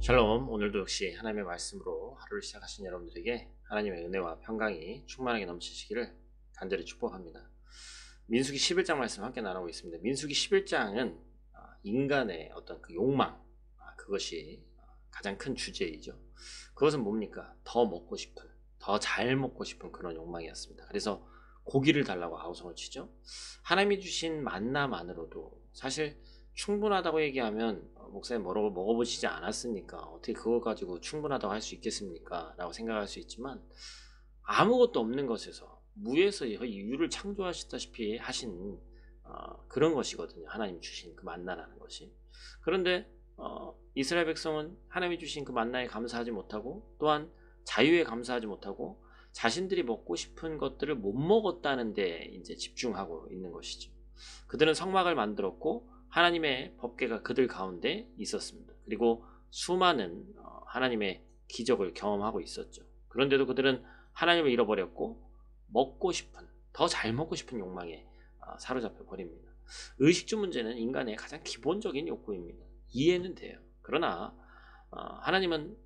샬롬. 오늘도 역시 하나님의 말씀으로 하루를 시작하신 여러분들에게 하나님의 은혜와 평강이 충만하게 넘치시기를 간절히 축복합니다. 민수기 11장 말씀 함께 나누고 있습니다. 민수기 11장은 인간의 어떤 그 욕망, 그것이 가장 큰 주제이죠. 그것은 뭡니까? 더 먹고 싶은, 더 잘 먹고 싶은 그런 욕망이었습니다. 그래서 고기를 달라고 아우성을 치죠. 하나님이 주신 만나만으로도 사실 충분하다고 얘기하면 목사님 먹어보시지 않았으니까 어떻게 그거 가지고 충분하다고 할 수 있겠습니까? 라고 생각할 수 있지만, 아무것도 없는 것에서 무에서 유를 창조하시다시피 하신 그런 것이거든요. 하나님 주신 그 만나라는 것이. 그런데 이스라엘 백성은 하나님이 주신 그 만나에 감사하지 못하고, 또한 자유에 감사하지 못하고, 자신들이 먹고 싶은 것들을 못 먹었다는 데 이제 집중하고 있는 것이죠. 그들은 성막을 만들었고 하나님의 법궤가 그들 가운데 있었습니다. 그리고 수많은 하나님의 기적을 경험하고 있었죠. 그런데도 그들은 하나님을 잃어버렸고 먹고 싶은, 더 잘 먹고 싶은 욕망에 사로잡혀 버립니다. 의식주 문제는 인간의 가장 기본적인 욕구입니다. 이해는 돼요. 그러나 하나님은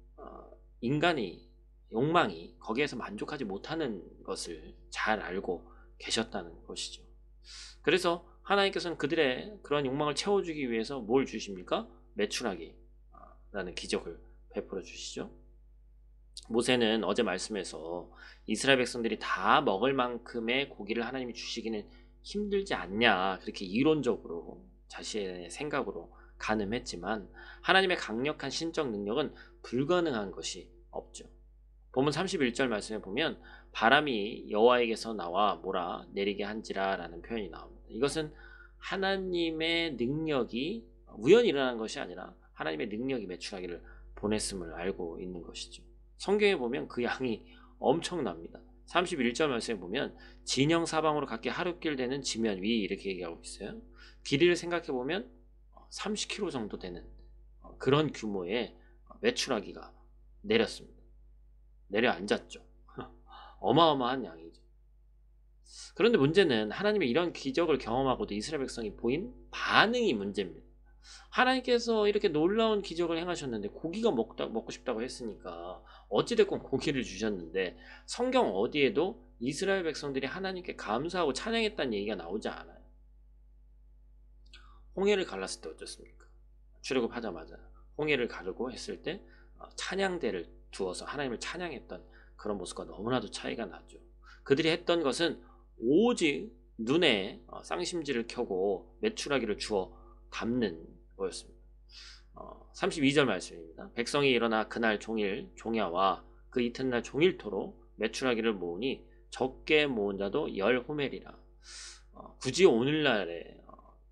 인간이 욕망이 거기에서 만족하지 못하는 것을 잘 알고 계셨다는 것이죠. 그래서 하나님께서는 그들의 그런 욕망을 채워주기 위해서 뭘 주십니까? 메추라기라는 기적을 베풀어 주시죠. 모세는 어제 말씀에서 이스라엘 백성들이 다 먹을 만큼의 고기를 하나님이 주시기는 힘들지 않냐, 그렇게 이론적으로 자신의 생각으로 가늠했지만, 하나님의 강력한 신적 능력은 불가능한 것이 없죠. 본문 31절 말씀에 보면 바람이 여호와에게서 나와 몰아 내리게 한지라 라는 표현이 나옵니다. 이것은 하나님의 능력이 우연히 일어난 것이 아니라 하나님의 능력이 메추라기를 보냈음을 알고 있는 것이죠. 성경에 보면 그 양이 엄청납니다. 31절 말씀에 보면 진영 사방으로 각기 하룻길 되는 지면 위, 이렇게 얘기하고 있어요. 길이를 생각해 보면 30km 정도 되는 그런 규모의 메추라기가 내렸습니다. 내려앉았죠. 어마어마한 양이죠. 그런데 문제는 하나님의 이런 기적을 경험하고도 이스라엘 백성이 보인 반응이 문제입니다. 하나님께서 이렇게 놀라운 기적을 행하셨는데 고기가 먹고 싶다고 했으니까 어찌됐건 고기를 주셨는데, 성경 어디에도 이스라엘 백성들이 하나님께 감사하고 찬양했다는 얘기가 나오지 않아요. 홍해를 갈랐을 때 어떻습니까? 출애굽하자마자 홍해를 가르고 했을 때 찬양대를 두어서 하나님을 찬양했던 그런 모습과 너무나도 차이가 나죠. 그들이 했던 것은 오직 눈에 쌍심지를 켜고 메추라기를 주워 담는 거였습니다. 32절 말씀입니다. 백성이 일어나 그날 종일 종야와 그 이튿날 종일토록 메추라기를 모으니 적게 모은 자도 10호멜이라. 굳이 오늘날에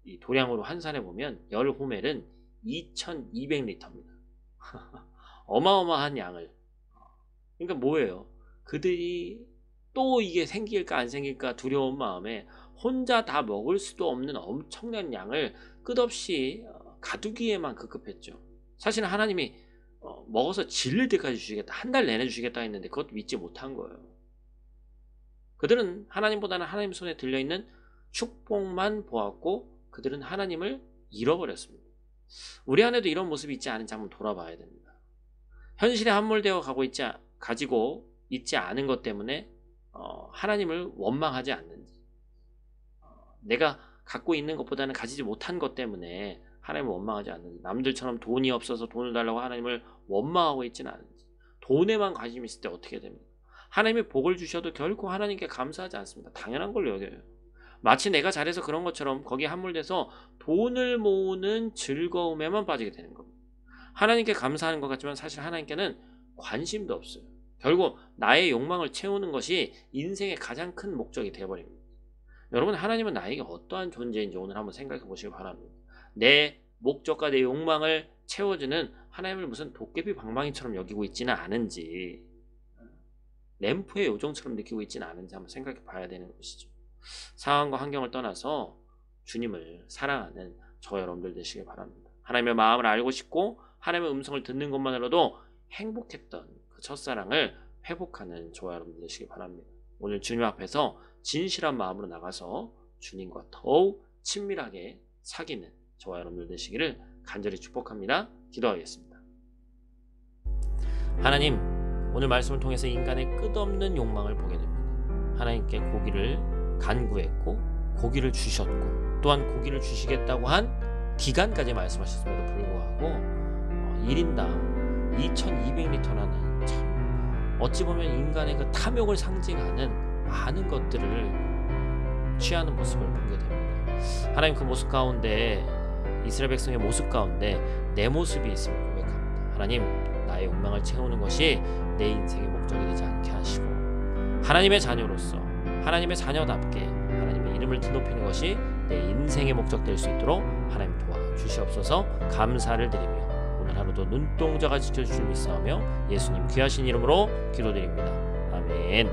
이 도량으로 환산해 보면 10호멜은 2200리터입니다. 어마어마한 양을. 그러니까 뭐예요? 그들이 또 이게 생길까 안 생길까 두려운 마음에 혼자 다 먹을 수도 없는 엄청난 양을 끝없이 가두기에만 급급했죠. 사실은 하나님이 먹어서 질릴 때까지 주시겠다, 한 달 내내 주시겠다 했는데 그것도 믿지 못한 거예요. 그들은 하나님보다는 하나님 손에 들려있는 축복만 보았고 그들은 하나님을 잃어버렸습니다. 우리 안에도 이런 모습이 있지 않은지 한번 돌아봐야 됩니다. 현실에 함몰되어 가지고 있지 않은 것 때문에 하나님을 원망하지 않는지, 내가 갖고 있는 것보다는 가지지 못한 것 때문에 하나님을 원망하지 않는지, 남들처럼 돈이 없어서 돈을 달라고 하나님을 원망하고 있지는 않은지, 돈에만 관심이 있을 때 어떻게 됩니까? 하나님이 복을 주셔도 결코 하나님께 감사하지 않습니다. 당연한 걸로 여겨요. 마치 내가 잘해서 그런 것처럼 거기에 함몰돼서 돈을 모으는 즐거움에만 빠지게 되는 겁니다. 하나님께 감사하는 것 같지만 사실 하나님께는 관심도 없어요. 결국 나의 욕망을 채우는 것이 인생의 가장 큰 목적이 되어버립니다. 여러분, 하나님은 나에게 어떠한 존재인지 오늘 한번 생각해 보시기 바랍니다. 내 목적과 내 욕망을 채워주는 하나님을 무슨 도깨비 방망이처럼 여기고 있지는 않은지, 램프의 요정처럼 느끼고 있지는 않은지 한번 생각해 봐야 되는 것이죠. 상황과 환경을 떠나서 주님을 사랑하는 저 여러분들 되시길 바랍니다. 하나님의 마음을 알고 싶고 하나님의 음성을 듣는 것만으로도 행복했던 그 첫사랑을 회복하는 저와 여러분들 되시길 바랍니다. 오늘 주님 앞에서 진실한 마음으로 나가서 주님과 더욱 친밀하게 사귀는 저와 여러분들 되시기를 간절히 축복합니다. 기도하겠습니다. 하나님, 오늘 말씀을 통해서 인간의 끝없는 욕망을 보게 됩니다. 하나님께 고기를 간구했고 고기를 주셨고 또한 고기를 주시겠다고 한 기간까지 말씀하셨음에도 불구하고 1인당 2200리터라는 참 어찌 보면 인간의 그 탐욕을 상징하는 많은 것들을 취하는 모습을 보게 됩니다. 하나님, 그 모습 가운데, 이스라엘 백성의 모습 가운데 내 모습이 있음을 고백합니다. 하나님, 나의 욕망을 채우는 것이 내 인생의 목적이 되지 않게 하시고 하나님의 자녀로서 하나님의 자녀답게 하나님의 이름을 드높이는 것이 내 인생의 목적 될 수 있도록 하나님 도와주시옵소서. 감사를 드리며 오늘 하루도 눈동자가 지켜줄 줄 믿사오며 예수님 귀하신 이름으로 기도드립니다. 아멘.